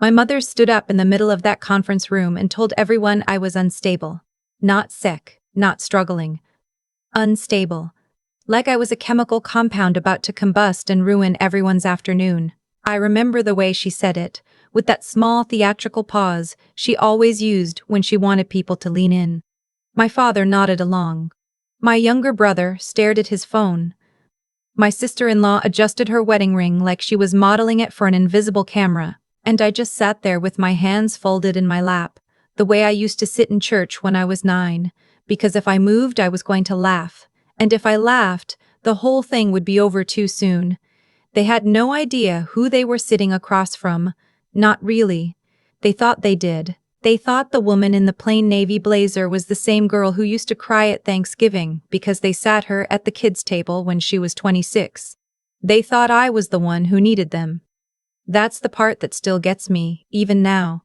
My mother stood up in the middle of that conference room and told everyone I was unstable. Not sick, not struggling. Unstable. Like I was a chemical compound about to combust and ruin everyone's afternoon. I remember the way she said it, with that small theatrical pause she always used when she wanted people to lean in. My father nodded along. My younger brother stared at his phone. My sister-in-law adjusted her wedding ring like she was modeling it for an invisible camera, and I just sat there with my hands folded in my lap, the way I used to sit in church when I was 9, because if I moved I was going to laugh, and if I laughed, the whole thing would be over too soon. They had no idea who they were sitting across from. Not really. They thought they did. They thought the woman in the plain navy blazer was the same girl who used to cry at Thanksgiving because they sat her at the kids' table when she was 26. They thought I was the one who needed them. That's the part that still gets me, even now.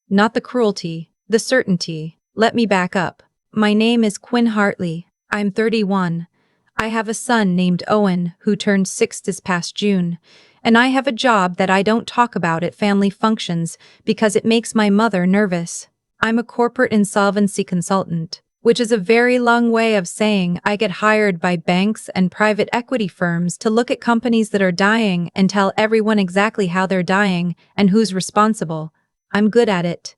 Not the cruelty, the certainty. Let me back up. My name is Quinn Hartley. I'm 31. I have a son named Owen who turned 6 this past June, and I have a job that I don't talk about at family functions because it makes my mother nervous. I'm a corporate insolvency consultant, which is a very long way of saying I get hired by banks and private equity firms to look at companies that are dying and tell everyone exactly how they're dying and who's responsible. I'm good at it.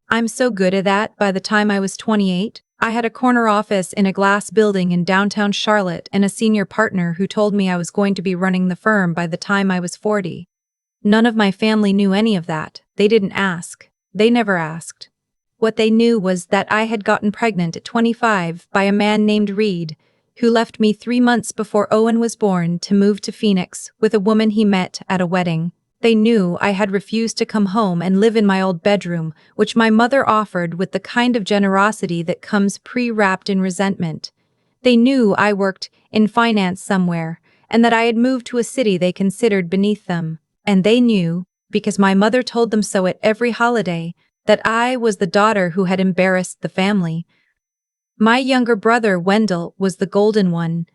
I'm so good at that, by the time I was 28, I had a corner office in a glass building in downtown Charlotte and a senior partner who told me I was going to be running the firm by the time I was 40. None of my family knew any of that. They didn't ask. They never asked. What they knew was that I had gotten pregnant at 25 by a man named Reed, who left me 3 months before Owen was born to move to Phoenix with a woman he met at a wedding. They knew I had refused to come home and live in my old bedroom, which my mother offered with the kind of generosity that comes pre-wrapped in resentment. They knew I worked in finance somewhere, and that I had moved to a city they considered beneath them. And they knew, because my mother told them so at every holiday, that I was the daughter who had embarrassed the family. My younger brother, Wendell, was the golden one.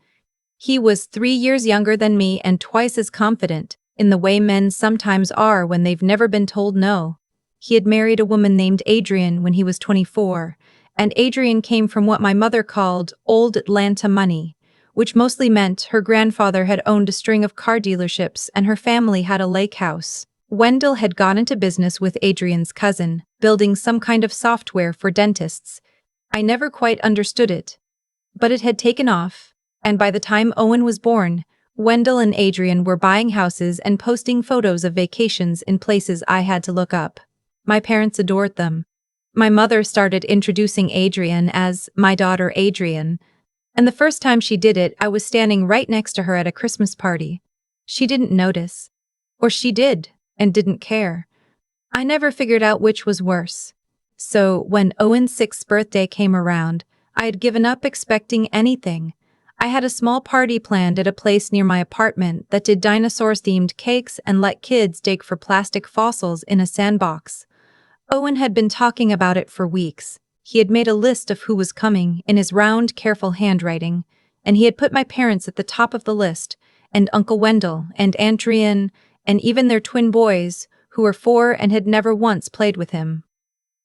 He was 3 years younger than me and twice as confident, in the way men sometimes are when they've never been told no. He had married a woman named Adrian when he was 24, and Adrian came from what my mother called old Atlanta money, which mostly meant her grandfather had owned a string of car dealerships and her family had a lake house. Wendell had gone into business with Adrian's cousin, building some kind of software for dentists. I never quite understood it, but it had taken off, and by the time Owen was born, Wendell and Adrian were buying houses and posting photos of vacations in places I had to look up. My parents adored them. My mother started introducing Adrian as my daughter Adrian, and the first time she did it, I was standing right next to her at a Christmas party. She didn't notice. Or she did, and didn't care. I never figured out which was worse. So, when Owen's 6th birthday came around, I had given up expecting anything. I had a small party planned at a place near my apartment that did dinosaur-themed cakes and let kids dig for plastic fossils in a sandbox. Owen had been talking about it for weeks. He had made a list of who was coming in his round, careful handwriting, and he had put my parents at the top of the list, and Uncle Wendell, and Adrian, and even their twin boys, who were 4 and had never once played with him.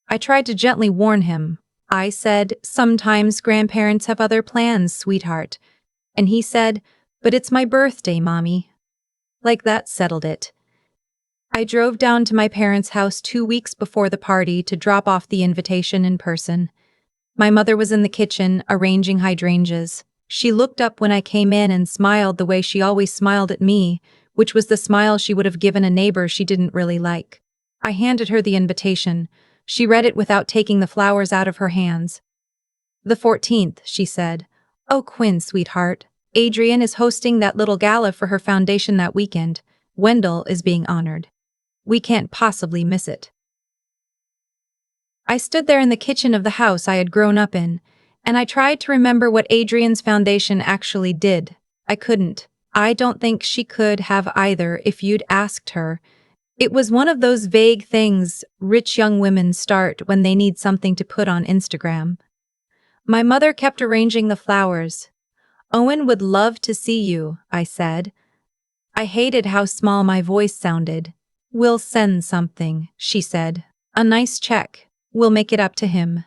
I tried to gently warn him. I said, "Sometimes grandparents have other plans, sweetheart." And he said, "But it's my birthday, Mommy." Like that settled it. I drove down to my parents' house 2 weeks before the party to drop off the invitation in person. My mother was in the kitchen, arranging hydrangeas. She looked up when I came in and smiled the way she always smiled at me, which was the smile she would have given a neighbor she didn't really like. I handed her the invitation. She read it without taking the flowers out of her hands. "The 14th, she said. "Oh, Quinn, sweetheart. Adrian is hosting that little gala for her foundation that weekend. Wendell is being honored. We can't possibly miss it." I stood there in the kitchen of the house I had grown up in, and I tried to remember what Adrian's foundation actually did. I couldn't. I don't think she could have either if you'd asked her. It was one of those vague things rich young women start when they need something to put on Instagram. My mother kept arranging the flowers. "Owen would love to see you," I said. I hated how small my voice sounded. We'll send something, she said. A nice check. We'll make it up to him.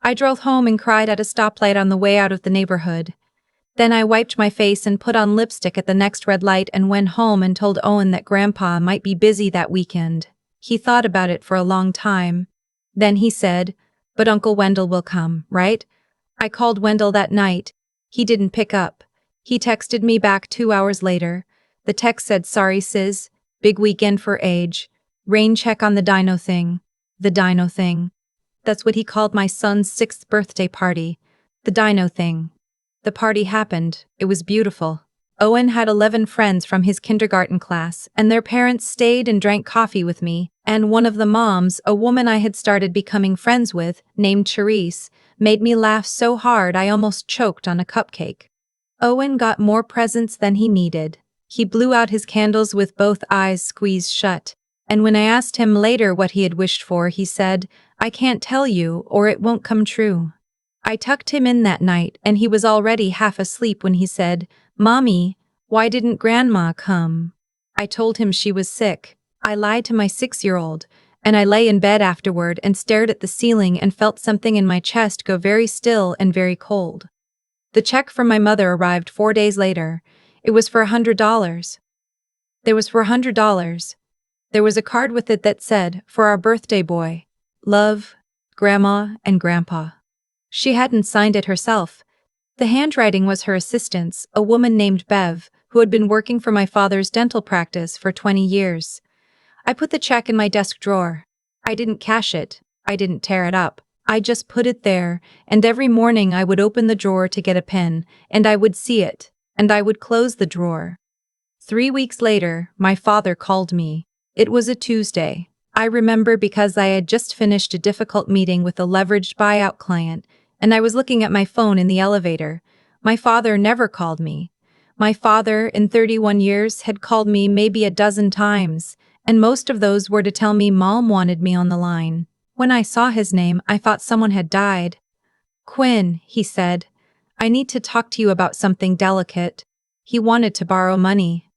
I drove home and cried at a stoplight on the way out of the neighborhood. Then I wiped my face and put on lipstick at the next red light and went home and told Owen that Grandpa might be busy that weekend. He thought about it for a long time. Then he said, "But Uncle Wendell will come, right?" I called Wendell that night. He didn't pick up. He texted me back 2 hours later. The text said, "Sorry, sis. Big weekend for age. Rain check on the dino thing." The dino thing. That's what he called my son's 6th birthday party. The dino thing. The party happened. It was beautiful. Owen had 11 friends from his kindergarten class, and their parents stayed and drank coffee with me, and one of the moms, a woman I had started becoming friends with, named Charisse, made me laugh so hard I almost choked on a cupcake. Owen got more presents than he needed. He blew out his candles with both eyes squeezed shut, and when I asked him later what he had wished for, he said, "I can't tell you, or it won't come true." I tucked him in that night, and he was already half asleep when he said, "Mommy, why didn't Grandma come?" I told him she was sick. I lied to my 6-year-old, and I lay in bed afterward and stared at the ceiling and felt something in my chest go very still and very cold. The check from my mother arrived 4 days later. It was for $100. There was for $100. There was a card with it that said, "For our birthday boy. Love, Grandma and Grandpa." She hadn't signed it herself. The handwriting was her assistant's, a woman named Bev, who had been working for my father's dental practice for 20 years. I put the check in my desk drawer. I didn't cash it. I didn't tear it up. I just put it there, and every morning I would open the drawer to get a pen, and I would see it, and I would close the drawer. 3 weeks later, my father called me. It was a Tuesday. I remember because I had just finished a difficult meeting with a leveraged buyout client, and I was looking at my phone in the elevator. My father never called me. My father, in 31 years, had called me maybe a dozen times, and most of those were to tell me Mom wanted me on the line. When I saw his name, I thought someone had died. "Quinn," he said, "I need to talk to you about something delicate." He wanted to borrow money.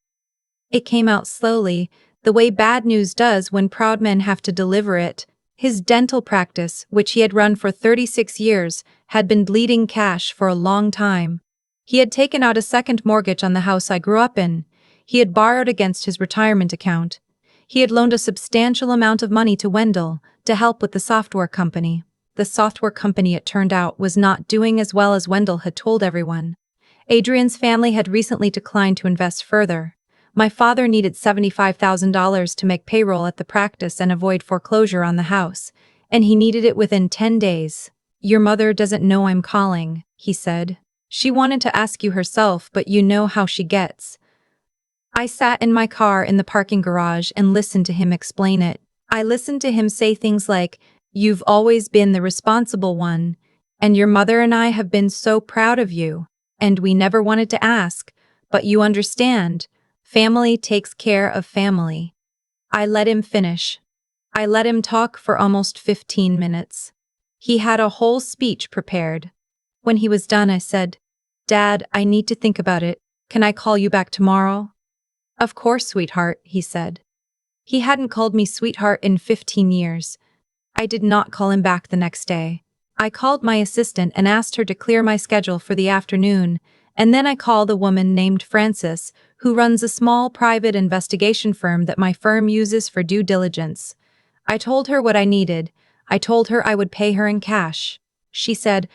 It came out slowly, the way bad news does when proud men have to deliver it. His dental practice, which he had run for 36 years, had been bleeding cash for a long time. He had taken out a second mortgage on the house I grew up in. He had borrowed against his retirement account. He had loaned a substantial amount of money to Wendell to help with the software company. The software company, it turned out, was not doing as well as Wendell had told everyone. Adrian's family had recently declined to invest further. My father needed $75,000 to make payroll at the practice and avoid foreclosure on the house, and he needed it within 10 days. "Your mother doesn't know I'm calling," he said. "She wanted to ask you herself, but you know how she gets." I sat in my car in the parking garage and listened to him explain it. I listened to him say things like, "You've always been the responsible one, and your mother and I have been so proud of you, and we never wanted to ask, but you understand. Family takes care of family." I let him finish. I let him talk for almost 15 minutes. He had a whole speech prepared. When he was done, I said, "Dad, I need to think about it. Can I call you back tomorrow?" "Of course, sweetheart," he said. He hadn't called me sweetheart in 15 years. I did not call him back the next day. I called my assistant and asked her to clear my schedule for the afternoon, and then I called a woman named Frances, who runs a small private investigation firm that my firm uses for due diligence. I told her what I needed. I told her I would pay her in cash. She said,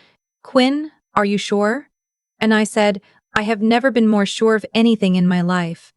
"Quinn, are you sure?" And I said, "I have never been more sure of anything in my life."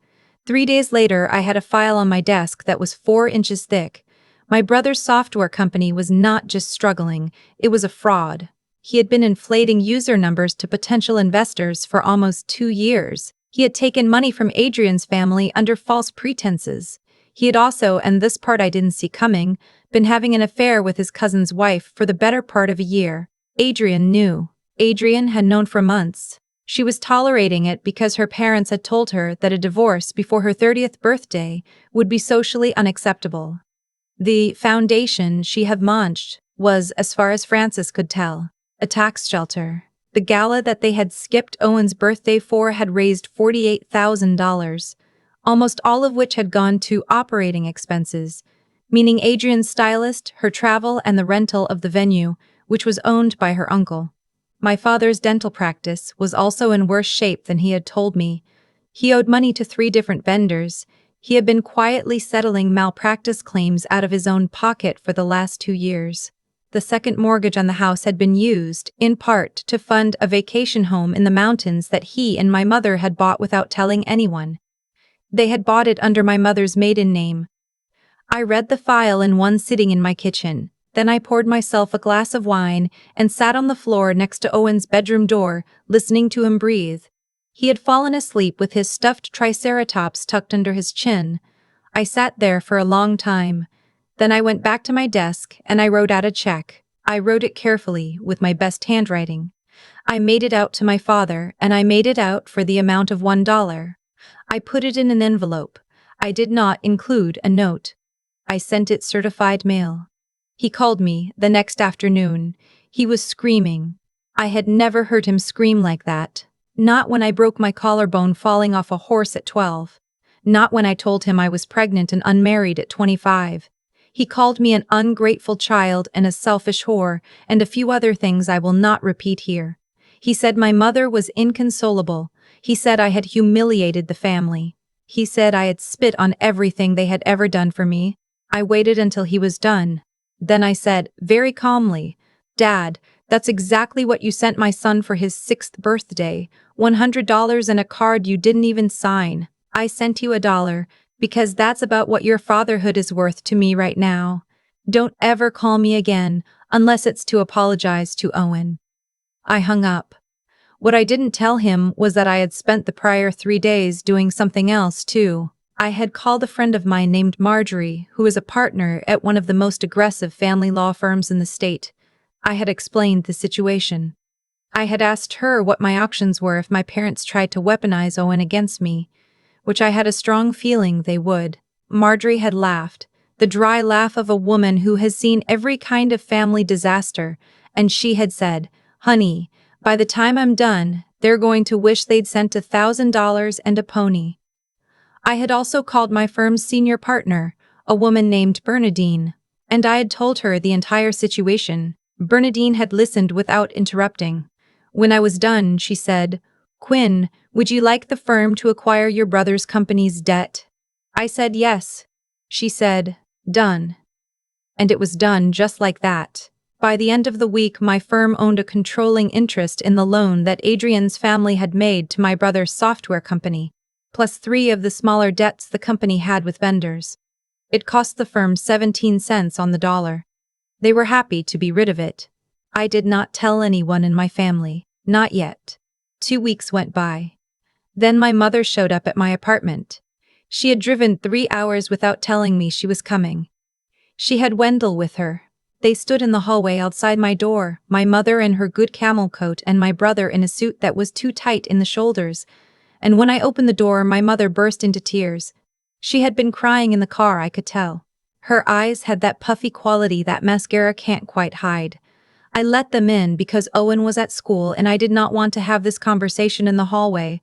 3 days later, I had a file on my desk that was 4 inches thick. My brother's software company was not just struggling, it was a fraud. He had been inflating user numbers to potential investors for almost 2 years. He had taken money from Adrian's family under false pretenses. He had also, and this part I didn't see coming, been having an affair with his cousin's wife for the better part of a year. Adrian knew. Adrian had known for months. She was tolerating it because her parents had told her that a divorce before her 30th birthday would be socially unacceptable. The foundation she had launched was, as far as Frances could tell, a tax shelter. The gala that they had skipped Owen's birthday for had raised $48,000. almost all of which had gone to operating expenses, meaning Adrian's stylist, her travel, and the rental of the venue, which was owned by her uncle. My father's dental practice was also in worse shape than he had told me. He owed money to 3 different vendors. He had been quietly settling malpractice claims out of his own pocket for the last 2 years. The second mortgage on the house had been used, in part, to fund a vacation home in the mountains that he and my mother had bought without telling anyone. They had bought it under my mother's maiden name. I read the file in one sitting in my kitchen. Then I poured myself a glass of wine and sat on the floor next to Owen's bedroom door, listening to him breathe. He had fallen asleep with his stuffed triceratops tucked under his chin. I sat there for a long time. Then I went back to my desk and I wrote out a check. I wrote it carefully, with my best handwriting. I made it out to my father, and I made it out for the amount of $1. I put it in an envelope. I did not include a note. I sent it certified mail. He called me the next afternoon. He was screaming. I had never heard him scream like that. Not when I broke my collarbone falling off a horse at 12. Not when I told him I was pregnant and unmarried at 25. He called me an ungrateful child and a selfish whore, and a few other things I will not repeat here. He said my mother was inconsolable. He said I had humiliated the family. He said I had spit on everything they had ever done for me. I waited until he was done. Then I said, very calmly, "Dad, that's exactly what you sent my son for his 6th birthday, $100 and a card you didn't even sign. I sent you $1, because that's about what your fatherhood is worth to me right now. Don't ever call me again, unless it's to apologize to Owen." I hung up. What I didn't tell him was that I had spent the prior 3 days doing something else too. I had called a friend of mine named Marjorie, who is a partner at one of the most aggressive family law firms in the state. I had explained the situation. I had asked her what my options were if my parents tried to weaponize Owen against me, which I had a strong feeling they would. Marjorie had laughed, the dry laugh of a woman who has seen every kind of family disaster, and she had said, "Honey, by the time I'm done, they're going to wish they'd sent $1,000 and a pony." I had also called my firm's senior partner, a woman named Bernadine, and I had told her the entire situation. Bernadine had listened without interrupting. When I was done, she said, "Quinn, would you like the firm to acquire your brother's company's debt?" I said yes. She said, "Done." And it was done just like that. By the end of the week, my firm owned a controlling interest in the loan that Adrian's family had made to my brother's software company, plus 3 of the smaller debts the company had with vendors. It cost the firm 17 cents on the dollar. They were happy to be rid of it. I did not tell anyone in my family, not yet. 2 weeks went by. Then my mother showed up at my apartment. She had driven 3 hours without telling me she was coming. She had Wendell with her. They stood in the hallway outside my door, my mother in her good camel coat and my brother in a suit that was too tight in the shoulders. And when I opened the door, my mother burst into tears. She had been crying in the car, I could tell. Her eyes had that puffy quality that mascara can't quite hide. I let them in because Owen was at school and I did not want to have this conversation in the hallway.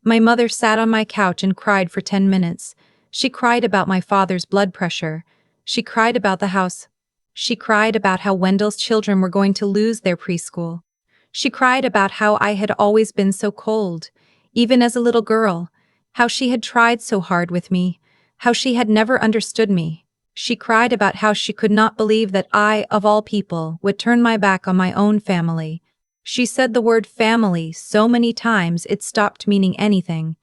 My mother sat on my couch and cried for 10 minutes. She cried about my father's blood pressure. She cried about the house. She cried about how Wendell's children were going to lose their preschool. She cried about how I had always been so cold, even as a little girl, how she had tried so hard with me, how she had never understood me. She cried about how she could not believe that I, of all people, would turn my back on my own family. She said the word family so many times it stopped meaning anything.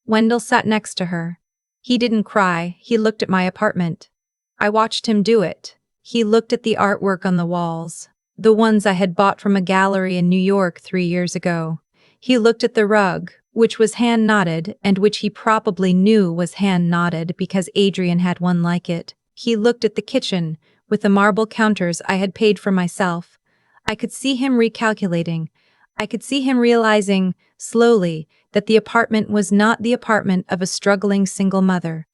Wendell sat next to her. He didn't cry, he looked at my apartment. I watched him do it. He looked at the artwork on the walls, the ones I had bought from a gallery in New York 3 years ago. He looked at the rug, which was hand-knotted and which he probably knew was hand-knotted because Adrian had one like it. He looked at the kitchen, with the marble counters I had paid for myself. I could see him recalculating. I could see him realizing, slowly, that the apartment was not the apartment of a struggling single mother,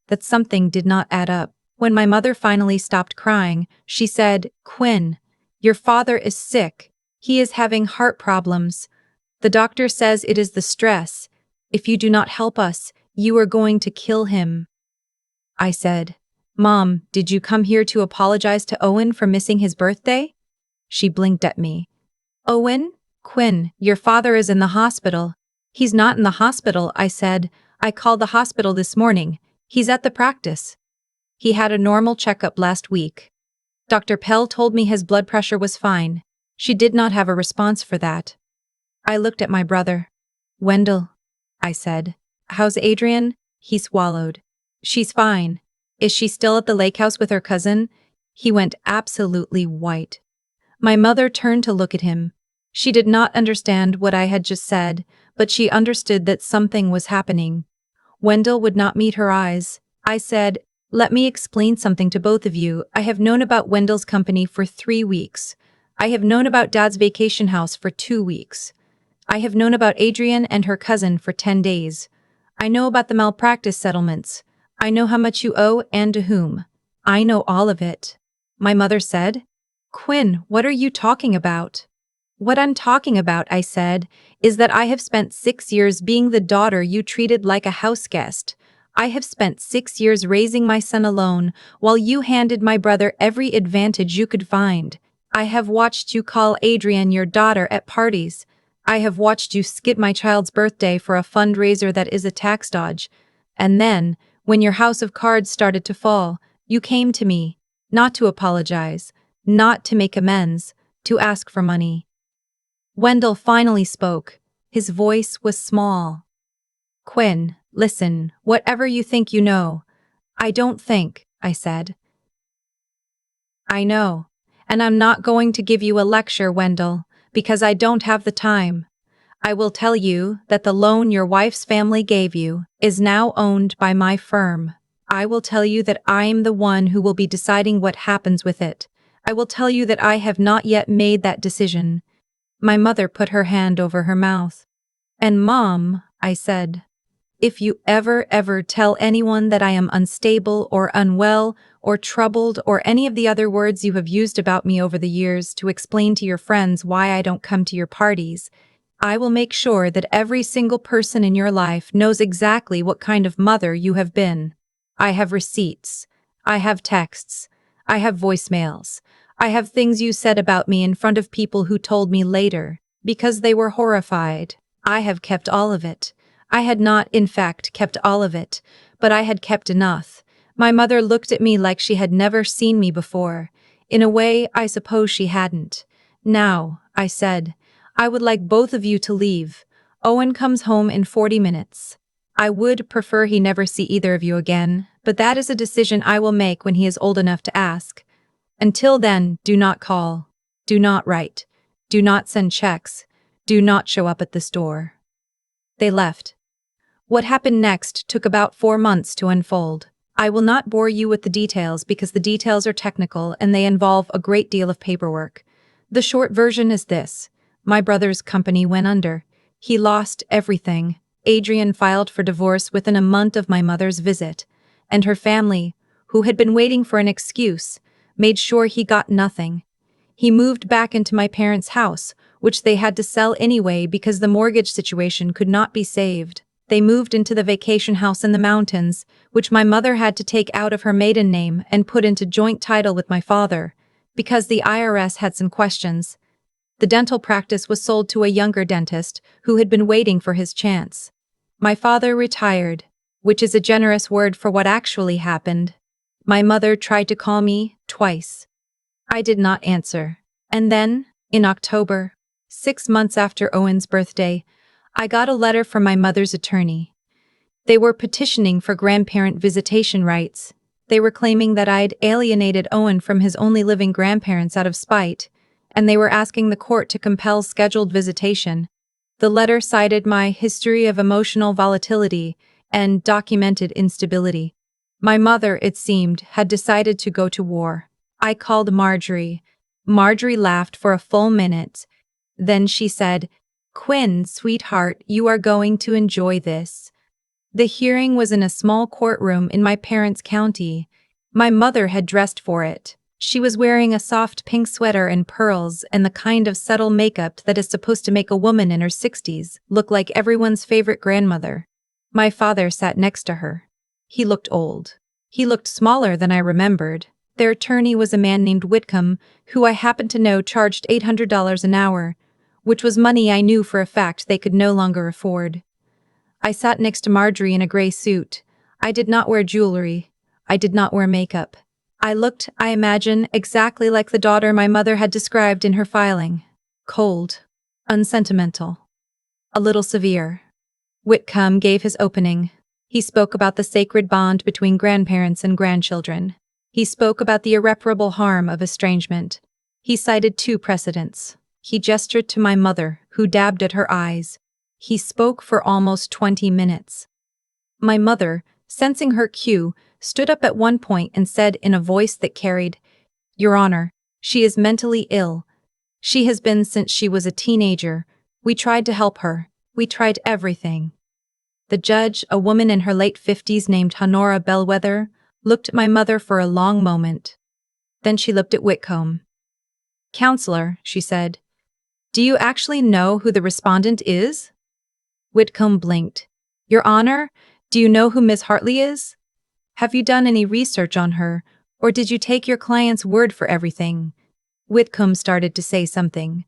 that something did not add up. When my mother finally stopped crying, she said, "Quinn, your father is sick. He is having heart problems. The doctor says it is the stress. If you do not help us, You are going to kill him, I said. Mom, did you come here to apologize to Owen for missing his birthday? She blinked at me. Owen? Quinn, your father is in the hospital. He's not in the hospital, I said. I called the hospital this morning. He's at the practice. He had a normal checkup last week. Dr. Pell told me his blood pressure was fine. She did not have a response for that. I looked at my brother. Wendell, I said. How's Adrian? He swallowed. She's fine. Is she still at the lake house with her cousin? He went absolutely white. My mother turned to look at him. She did not understand what I had just said, but she understood that something was happening. Wendell would not meet her eyes. I said, let me explain something to both of you. I have known about Wendell's company for 3 weeks. I have known about Dad's vacation house for 2 weeks. I have known about Adrian and her cousin for 10 days. I know about the malpractice settlements. I know how much you owe and to whom. I know all of it. My mother said, Quinn, what are you talking about? What I'm talking about, I said, is that I have spent 6 years being the daughter you treated like a house guest. I have spent 6 years raising my son alone, while you handed my brother every advantage you could find. I have watched you call Adrian your daughter at parties. I have watched you skip my child's birthday for a fundraiser that is a tax dodge. And then, when your house of cards started to fall, you came to me, not to apologize, not to make amends, to ask for money. Wendell finally spoke. His voice was small. Quinn, listen, whatever you think you know. I don't think, I said. I know. And I'm not going to give you a lecture, Wendell, because I don't have the time. I will tell you that the loan your wife's family gave you is now owned by my firm. I will tell you that I'm the one who will be deciding what happens with it. I will tell you that I have not yet made that decision. My mother put her hand over her mouth. And Mom, I said, if you ever tell anyone that I am unstable or unwell or troubled or any of the other words you have used about me over the years to explain to your friends why I don't come to your parties, I will make sure that every single person in your life knows exactly what kind of mother you have been. I have receipts. I have texts. I have voicemails. I have things you said about me in front of people who told me later, because they were horrified. I have kept all of it. I had not, in fact, kept all of it, but I had kept enough. My mother looked at me like she had never seen me before. In a way, I suppose she hadn't. Now, I said, I would like both of you to leave. Owen comes home in 40 minutes. I would prefer he never see either of you again, but that is a decision I will make when he is old enough to ask. Until then, do not call. Do not write. Do not send checks. Do not show up at the store. They left. What happened next took about 4 months to unfold. I will not bore you with the details because the details are technical and they involve a great deal of paperwork. The short version is this. My brother's company went under. He lost everything. Adrian filed for divorce within a month of my mother's visit, and her family, who had been waiting for an excuse, made sure he got nothing. He moved back into my parents' house, which they had to sell anyway because the mortgage situation could not be saved. They moved into the vacation house in the mountains, which my mother had to take out of her maiden name and put into joint title with my father, because the IRS had some questions. The dental practice was sold to a younger dentist who had been waiting for his chance. My father retired, which is a generous word for what actually happened. My mother tried to call me twice. I did not answer. And then, in October, 6 months after Owen's birthday, I got a letter from my mother's attorney. They were petitioning for grandparent visitation rights. They were claiming that I'd alienated Owen from his only living grandparents out of spite, and they were asking the court to compel scheduled visitation. The letter cited my history of emotional volatility and documented instability. My mother, it seemed, had decided to go to war. I called Marjorie. Marjorie laughed for a full minute. Then she said, Quinn, sweetheart, you are going to enjoy this. The hearing was in a small courtroom in my parents' county. My mother had dressed for it. She was wearing a soft pink sweater and pearls and the kind of subtle makeup that is supposed to make a woman in her 60s look like everyone's favorite grandmother. My father sat next to her. He looked old. He looked smaller than I remembered. Their attorney was a man named Whitcomb, who I happened to know charged $800 an hour, which was money I knew for a fact they could no longer afford. I sat next to Marjorie in a gray suit. I did not wear jewelry. I did not wear makeup. I looked, I imagine, exactly like the daughter my mother had described in her filing. Cold. Unsentimental. A little severe. Whitcomb gave his opening. He spoke about the sacred bond between grandparents and grandchildren. He spoke about the irreparable harm of estrangement. He cited 2 precedents. He gestured to my mother, who dabbed at her eyes. He spoke for almost 20 minutes. My mother, sensing her cue, stood up at one point and said in a voice that carried, "Your Honor, she is mentally ill. She has been since she was a teenager. We tried to help her. We tried everything." The judge, a woman in her late 50s named Honora Bellwether, looked at my mother for a long moment. Then she looked at Whitcomb. "Counselor," she said, "do you actually know who the respondent is?" Whitcomb blinked. "Your Honor, do you know who Miss Hartley is? Have you done any research on her, or did you take your client's word for everything?" Whitcomb started to say something.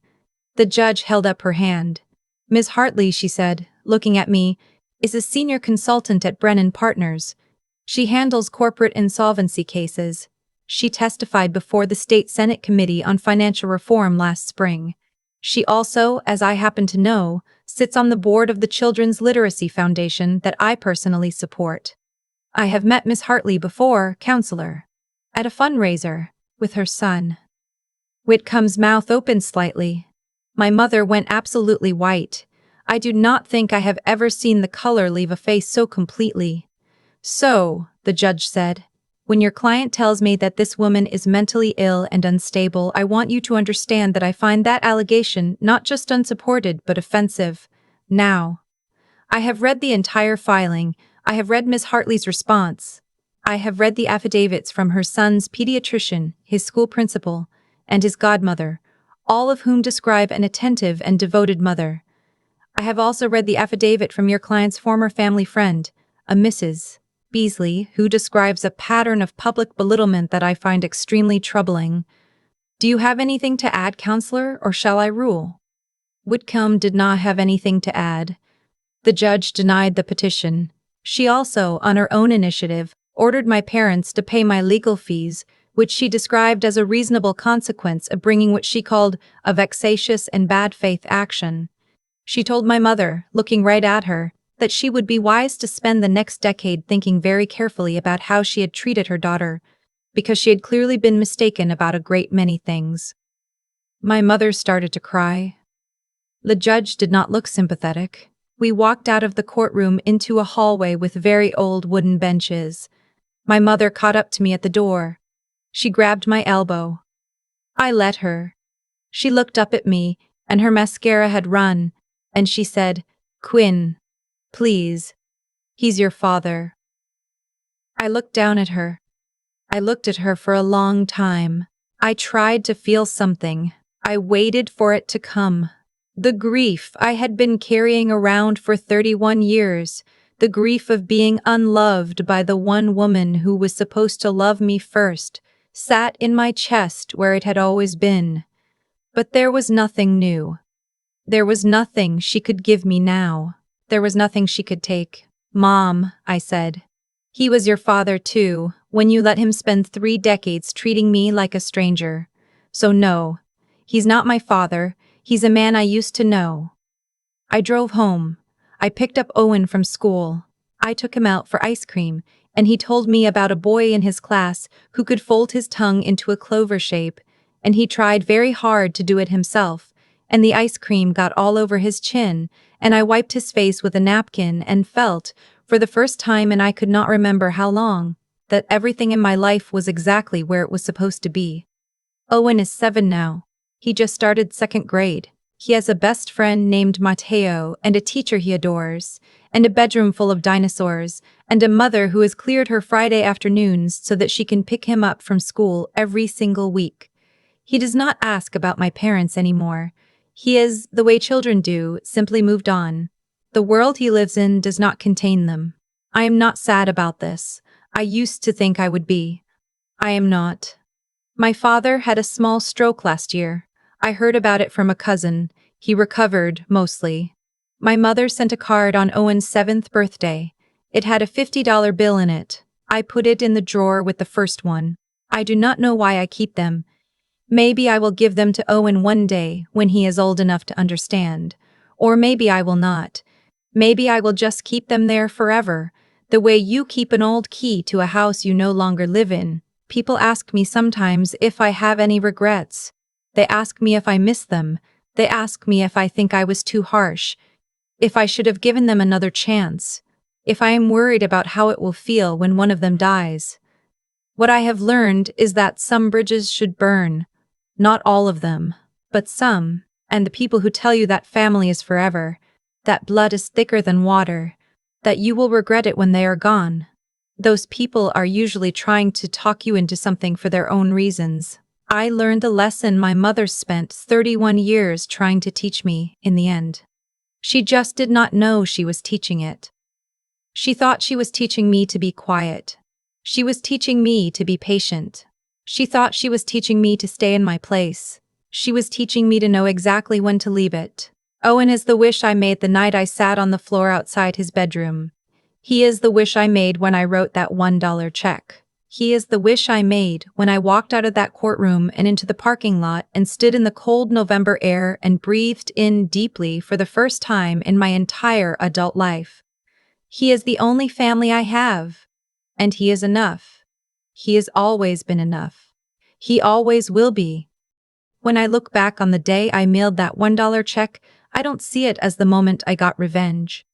The judge held up her hand. "Miss Hartley," she said, looking at me, "is a senior consultant at Brennan Partners. She handles corporate insolvency cases. She testified before the State Senate Committee on Financial Reform last spring. She also, as I happen to know, sits on the board of the Children's Literacy Foundation that I personally support. I have met Miss Hartley before, Counselor, at a fundraiser, with her son." Whitcomb's mouth opened slightly. My mother went absolutely white. I do not think I have ever seen the color leave a face so completely. "So," the judge said, "when your client tells me that this woman is mentally ill and unstable, I want you to understand that I find that allegation not just unsupported but offensive. Now, I have read the entire filing. I have read Miss Hartley's response. I have read the affidavits from her son's pediatrician, his school principal, and his godmother, all of whom describe an attentive and devoted mother. I have also read the affidavit from your client's former family friend, a Mrs. Beasley, who describes a pattern of public belittlement that I find extremely troubling. Do you have anything to add, Counselor, or shall I rule?" Whitcomb did not have anything to add. The judge denied the petition. She also, on her own initiative, ordered my parents to pay my legal fees, which she described as a reasonable consequence of bringing what she called a vexatious and bad faith action. She told my mother, looking right at her, that she would be wise to spend the next decade thinking very carefully about how she had treated her daughter, because she had clearly been mistaken about a great many things. My mother started to cry. The judge did not look sympathetic. We walked out of the courtroom into a hallway with very old wooden benches. My mother caught up to me at the door. She grabbed my elbow. I let her. She looked up at me, and her mascara had run, and she said, "Quinn, please. He's your father." I looked down at her. I looked at her for a long time. I tried to feel something. I waited for it to come. The grief I had been carrying around for 31 years, the grief of being unloved by the one woman who was supposed to love me first, sat in my chest where it had always been. But there was nothing new. There was nothing she could give me now. There was nothing she could take. "Mom," I said, "he was your father too, when you let him spend 3 decades treating me like a stranger. So no, he's not my father. He's a man I used to know." I drove home. I picked up Owen from school. I took him out for ice cream, and he told me about a boy in his class who could fold his tongue into a clover shape, and he tried very hard to do it himself, and the ice cream got all over his chin, and I wiped his face with a napkin and felt, for the first time and I could not remember how long, that everything in my life was exactly where it was supposed to be. Owen is 7 now. He just started 2nd grade. He has a best friend named Mateo and a teacher he adores, and a bedroom full of dinosaurs, and a mother who has cleared her Friday afternoons so that she can pick him up from school every single week. He does not ask about my parents anymore. He is, the way children do, simply moved on. The world he lives in does not contain them. I am not sad about this. I used to think I would be. I am not. My father had a small stroke last year. I heard about it from a cousin. He recovered, mostly. My mother sent a card on Owen's 7th birthday. It had a $50 bill in it. I put it in the drawer with the first one. I do not know why I keep them. Maybe I will give them to Owen one day when he is old enough to understand. Or maybe I will not. Maybe I will just keep them there forever, the way you keep an old key to a house you no longer live in. People ask me sometimes if I have any regrets. They ask me if I miss them. They ask me if I think I was too harsh, if I should have given them another chance, if I am worried about how it will feel when one of them dies. What I have learned is that some bridges should burn. Not all of them, but some, and the people who tell you that family is forever, that blood is thicker than water, that you will regret it when they are gone. Those people are usually trying to talk you into something for their own reasons. I learned the lesson my mother spent 31 years trying to teach me in the end. She just did not know she was teaching it. She thought she was teaching me to be quiet. She was teaching me to be patient. She thought she was teaching me to stay in my place. She was teaching me to know exactly when to leave it. Owen is the wish I made the night I sat on the floor outside his bedroom. He is the wish I made when I wrote that $1 check. He is the wish I made when I walked out of that courtroom and into the parking lot and stood in the cold November air and breathed in deeply for the first time in my entire adult life. He is the only family I have. And he is enough. He has always been enough. He always will be. When I look back on the day I mailed that $1 check, I don't see it as the moment I got revenge.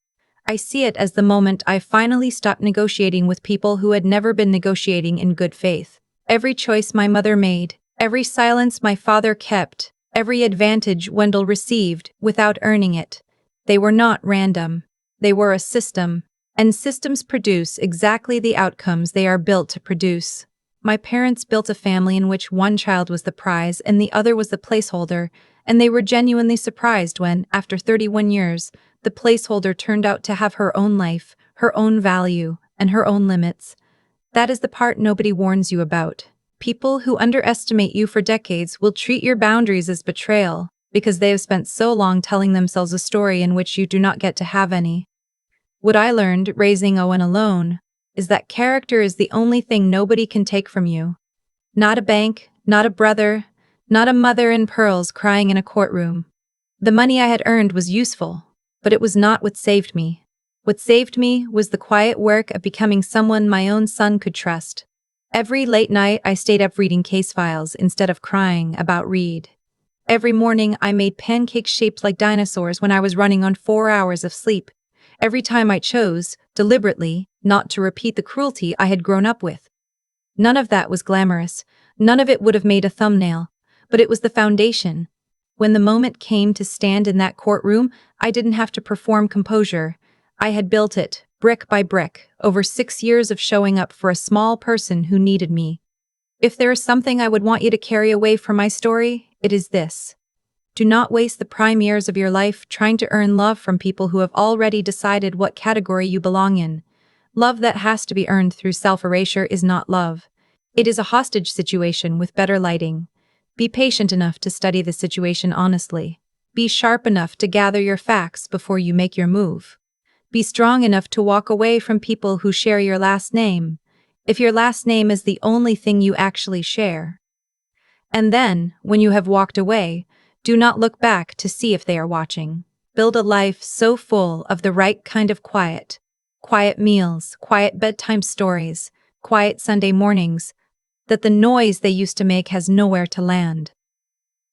I see it as the moment I finally stopped negotiating with people who had never been negotiating in good faith. Every choice my mother made, every silence my father kept, every advantage Wendell received without earning it. They were not random. They were a system. And systems produce exactly the outcomes they are built to produce. My parents built a family in which one child was the prize and the other was the placeholder, and they were genuinely surprised when, after 31 years, the placeholder turned out to have her own life, her own value, and her own limits. That is the part nobody warns you about. People who underestimate you for decades will treat your boundaries as betrayal, because they have spent so long telling themselves a story in which you do not get to have any. What I learned raising Owen alone is that character is the only thing nobody can take from you. Not a bank, not a brother, not a mother in pearls crying in a courtroom. The money I had earned was useful, but it was not what saved me. What saved me was the quiet work of becoming someone my own son could trust. Every late night I stayed up reading case files instead of crying about Reed. Every morning I made pancakes shaped like dinosaurs when I was running on 4 hours of sleep. Every time I chose, deliberately, not to repeat the cruelty I had grown up with. None of that was glamorous. None of it would have made a thumbnail. But it was the foundation. When the moment came to stand in that courtroom, I didn't have to perform composure. I had built it, brick by brick, over 6 years of showing up for a small person who needed me. If there is something I would want you to carry away from my story, it is this. Do not waste the prime years of your life trying to earn love from people who have already decided what category you belong in. Love that has to be earned through self-erasure is not love. It is a hostage situation with better lighting. Be patient enough to study the situation honestly. Be sharp enough to gather your facts before you make your move. Be strong enough to walk away from people who share your last name, if your last name is the only thing you actually share. And then, when you have walked away, do not look back to see if they are watching. Build a life so full of the right kind of quiet. Quiet meals, quiet bedtime stories, quiet Sunday mornings, that the noise they used to make has nowhere to land.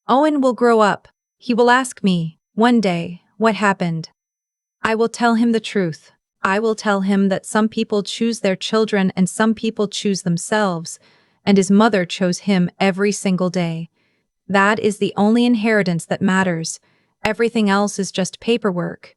Owen will grow up. He will ask me, one day, what happened. I will tell him the truth. I will tell him that some people choose their children and some people choose themselves, and his mother chose him every single day. That is the only inheritance that matters. Everything else is just paperwork.